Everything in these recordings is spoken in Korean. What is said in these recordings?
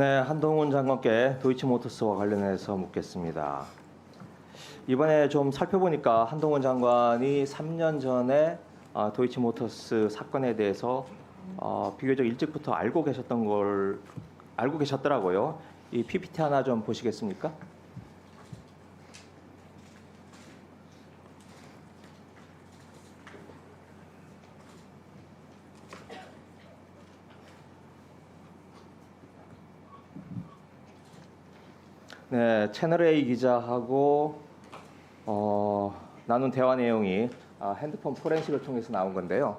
네, 한동훈 장관께 도이치모터스와 관련해서 묻겠습니다. 이번에 좀 살펴보니까 한동훈 장관이 3년 전에 도이치모터스 사건에 대해서 비교적 일찍부터 알고 계셨더라고요. 이 PPT 하나 좀 보시겠습니까? 네, 채널A 기자하고 나눈 대화 내용이 핸드폰 포렌식을 통해서 나온 건데요.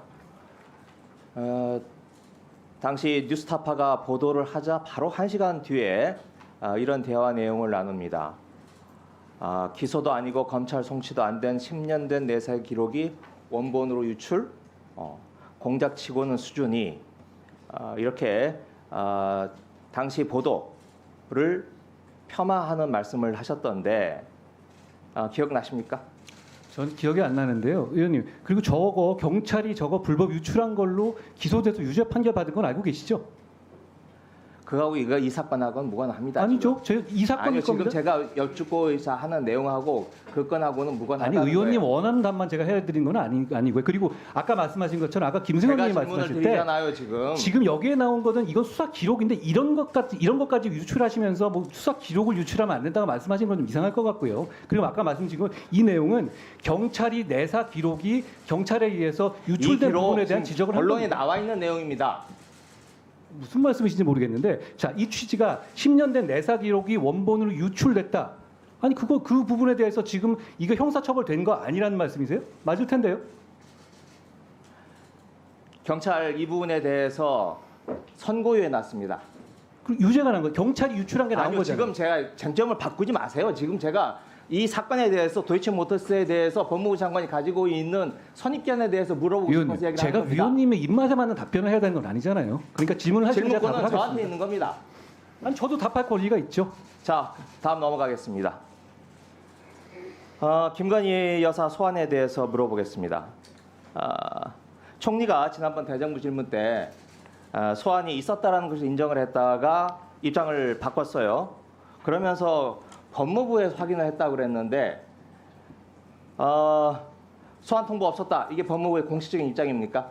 당시 뉴스타파가 보도를 하자 바로 1시간 뒤에 이런 대화 내용을 나눕니다. 기소도 아니고 검찰 송치도 안 된 10년 된 내사 기록이 원본으로 유출, 공작치고는 수준이 이렇게 당시 보도를 폄하하는 말씀을 하셨던데 기억나십니까? 전 기억이 안 나는데요, 의원님. 그리고 저거 경찰이 저거 불법 유출한 걸로 기소돼서 유죄 판결 받은 건 알고 계시죠? 그거하고 이 사건하고는 무관합니다. 아니죠. 이 사건일 아니요, 지금 겁니다. 제가 여쭙고 하는 내용하고 그 건하고는 무관하다는 아니, 의원님 거예요. 원하는 답만 제가 해드린 건 아니고요. 그리고 아까 말씀하신 것처럼 아까 김승현 제가 의원이 질문을 말씀하실 때 드리잖아요, 지금. 여기에 나온 것은 이건 수사 기록인데 이런 것까지 유출하시면서 뭐 수사 기록을 유출하면 안 된다고 말씀하신 건 좀 이상할 것 같고요. 그리고 아까 말씀드린 건 이 내용은 경찰이 내사 기록이 경찰에 의해서 유출된 부분에 대한 지적을 한 언론에 겁니다. 나와 있는 내용입니다. 무슨 말씀이신지 모르겠는데, 자, 이 취지가 10년 된 내사 기록이 원본으로 유출됐다. 아니, 그 부분에 대해서 지금 이거 형사처벌된 거 아니라는 말씀이세요? 맞을 텐데요. 경찰 이 부분에 대해서 선고유예 났습니다. 그 유죄가 난 거, 경찰이 유출한 게 나온 아니요, 거잖아요. 지금 제가 쟁점을 바꾸지 마세요. 지금 제가 이 사건에 대해서 도이치모터스에 대해서 법무부 장관이 가지고 있는 선입견에 대해서 물어보고 싶어서 위원님, 얘기를 제가 하는 겁니다. 위원님의 입맛에 맞는 답변을 해야 되는 건 아니잖아요. 그러니까 질문을 하시면 제가 답을 질문권은 하겠습니다. 저한테 있는 겁니다. 아니, 저도 답할 권리가 있죠. 자, 다음 넘어가겠습니다. 김건희 여사 소환에 대해서 물어보겠습니다. 총리가 지난번 대정부 질문 때 소환이 있었다라는 것을 인정을 했다가 입장을 바꿨어요. 그러면서 법무부에서 확인을 했다고 그랬는데 소환 통보 없었다. 이게 법무부의 공식적인 입장입니까?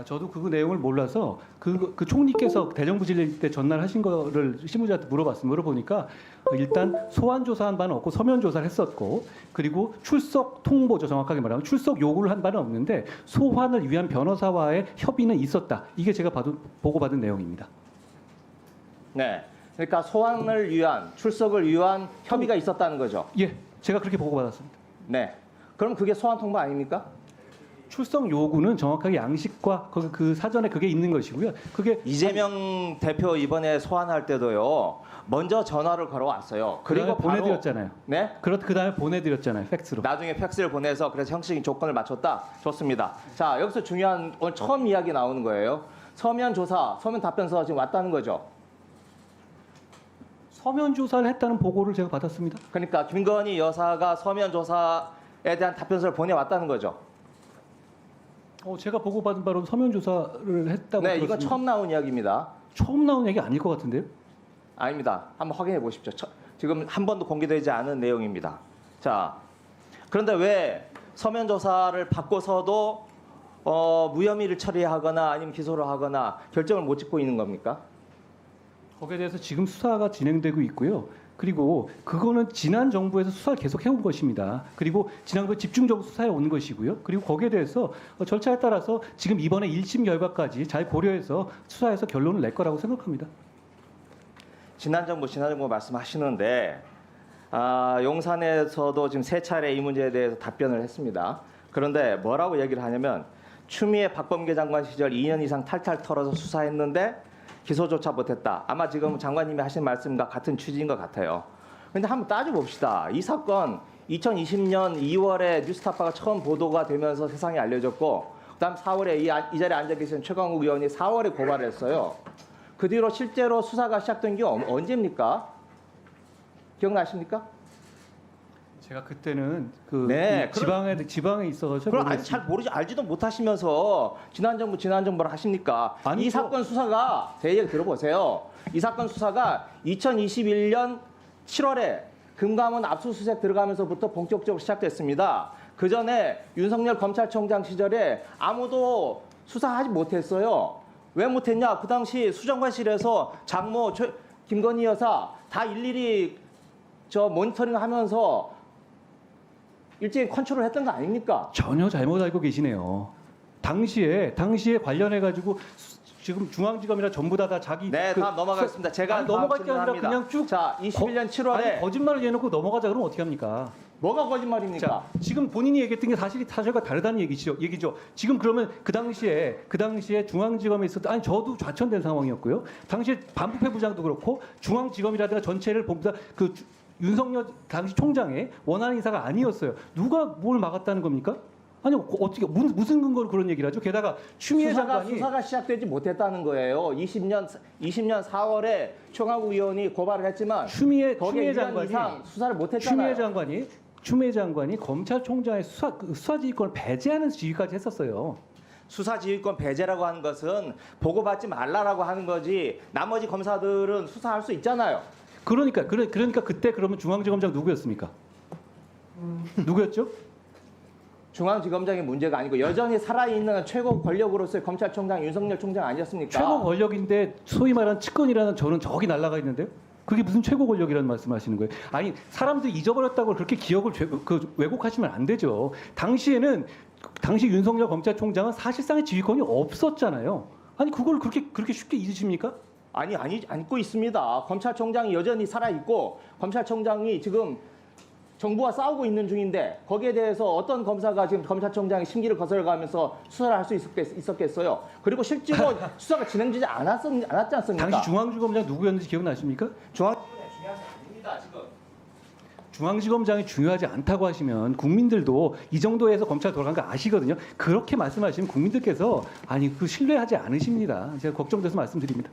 저도 그 내용을 몰라서 그 총리께서 대정부 질의 때 전날하신 거를 신문자한테 물어보니까 일단 소환 조사한 바는 없고 서면 조사를 했었고, 그리고 출석 통보죠. 정확하게 말하면 출석 요구를 한 바는 없는데 소환을 위한 변호사와의 협의는 있었다. 이게 제가 보고받은 내용입니다. 네. 그러니까 소환을 위한 출석을 위한 협의가 있었다는 거죠. 예, 제가 그렇게 보고받았습니다. 네. 그럼 그게 소환 통보 아닙니까? 출석 요구는 정확하게 양식과 그 사전에 그게 있는 것이고요. 그게 이재명 대표 이번에 소환할 때도요. 먼저 전화를 걸어왔어요. 그리고 바로 보내드렸잖아요. 네. 그 다음에 보내드렸잖아요. 팩스로. 나중에 팩스를 보내서 그래서 형식적인 조건을 맞췄다. 좋습니다. 자, 여기서 중요한 오늘 처음 이야기 나오는 거예요. 서면 조사, 서면 답변서가 지금 왔다는 거죠. 서면 조사를 했다는 보고를 제가 받았습니다. 그러니까 김건희 여사가 서면 조사에 대한 답변서를 보내왔다는 거죠. 제가 보고받은 바로 서면 조사를 했다고 네, 들었습니다. 이거 처음 나온 이야기입니다. 처음 나온 얘기 아닐 것 같은데요? 아닙니다. 한번 확인해 보십시오. 지금 한 번도 공개되지 않은 내용입니다. 자, 그런데 왜 서면 조사를 받고서도 무혐의를 처리하거나 아니면 기소를 하거나 결정을 못 짓고 있는 겁니까? 거기에 대해서 지금 수사가 진행되고 있고요. 그리고 그거는 지난 정부에서 수사를 계속 해온 것입니다. 그리고 지난번 집중적으로 수사해 온 것이고요. 그리고 거기에 대해서 절차에 따라서 지금 이번에 1심 결과까지 잘 고려해서 수사해서 결론을 낼 거라고 생각합니다. 지난 정부 말씀하시는데 용산에서도 지금 세 차례 이 문제에 대해서 답변을 했습니다. 그런데 뭐라고 얘기를 하냐면 추미애 박범계 장관 시절 2년 이상 탈탈 털어서 수사했는데 기소조차 못했다. 아마 지금 장관님이 하신 말씀과 같은 취지인 것 같아요. 그런데 한번 따져봅시다. 이 사건 2020년 2월에 뉴스타파가 처음 보도가 되면서 세상에 알려졌고, 그다음 4월에 이 자리에 앉아 계신 최강욱 의원이 4월에 고발을 했어요. 그 뒤로 실제로 수사가 시작된 게 언제입니까? 기억나십니까? 제가 그때는 그 네, 지방에 있어서 그럼 아직 잘 모르지 알지도 못하시면서 지난 정부를 하십니까? 아니, 이 사건 수사가 제 얘기 들어보세요. 이 사건 수사가 2021년 7월에 금감원 압수수색 들어가면서부터 본격적으로 시작됐습니다. 그 전에 윤석열 검찰총장 시절에 아무도 수사하지 못했어요. 왜 못했냐? 그 당시 수정관실에서 장모 김건희 여사 다 일일이 모니터링하면서 일제히 컨트롤 했던 거 아닙니까? 전혀 잘못 알고 계시네요. 당시에 관련해 가지고 지금 중앙지검이나 전부 다 자기 네, 다음 넘어가겠습니다. 제가 아니, 넘어갈 게 아니라 질문합니다. 그냥 쭉 자, 21년 7월에 아니, 거짓말을 해놓고 넘어가자 그러면 어떻게 합니까? 뭐가 거짓말입니까? 자, 지금 본인이 얘기했던 게 사실과 다르다는 얘기죠. 지금 그러면 그 당시에 중앙지검에 있었던 아니 저도 좌천된 상황이었고요. 당시에 반부패 부장도 그렇고 중앙지검이라든가 전체를 본다 그 윤석열 당시 총장의 원하는 인사가 아니었어요. 누가 뭘 막았다는 겁니까? 아니 어떻게 무슨 근거로 그런 얘기를 하죠? 게다가 추미애 장관이 수사가 시작되지 못했다는 거예요. 20년 4월에 총괄 의원이 고발을 했지만 추미애 거기에 1년 장관이 이상 수사를 못했잖아요. 추미애 장관이 검찰총장의 수사지휘권을 배제하는 지휘까지 했었어요. 수사지휘권 배제라고 하는 것은 보고받지 말라라고 하는 거지. 나머지 검사들은 수사할 수 있잖아요. 그러니까 그때 그러면 중앙지검장 누구였습니까? 누구였죠? 중앙지검장의 문제가 아니고 여전히 살아있는 최고 권력으로서의 검찰총장 윤석열 총장 아니었습니까? 최고 권력인데 소위 말하는 측근이라는 저는 저기 날아가 있는데요. 그게 무슨 최고 권력이라는 말씀하시는 거예요? 아니 사람들이 잊어버렸다고 그렇게 기억을 왜곡하시면 안 되죠. 당시 윤석열 검찰총장은 사실상의 지휘권이 없었잖아요. 아니 그걸 그렇게 쉽게 잊으십니까? 아니 잊고 있습니다. 검찰총장이 여전히 살아있고 검찰총장이 지금 정부와 싸우고 있는 중인데 거기에 대해서 어떤 검사가 지금 검찰총장의 심기를 거슬러가면서 수사를 할 수 있었겠어요. 그리고 실제로 수사가 진행되지 않았지 않습니까? 당시 중앙지검장 누구였는지 기억나십니까? 중앙지검장이 중요한 게 아닙니다. 지금. 중앙지검장이 중요하지 않다고 하시면 국민들도 이 정도에서 검찰 돌아간 거 아시거든요. 그렇게 말씀하시면 국민들께서 아니 그 신뢰하지 않으십니다. 제가 걱정돼서 말씀드립니다.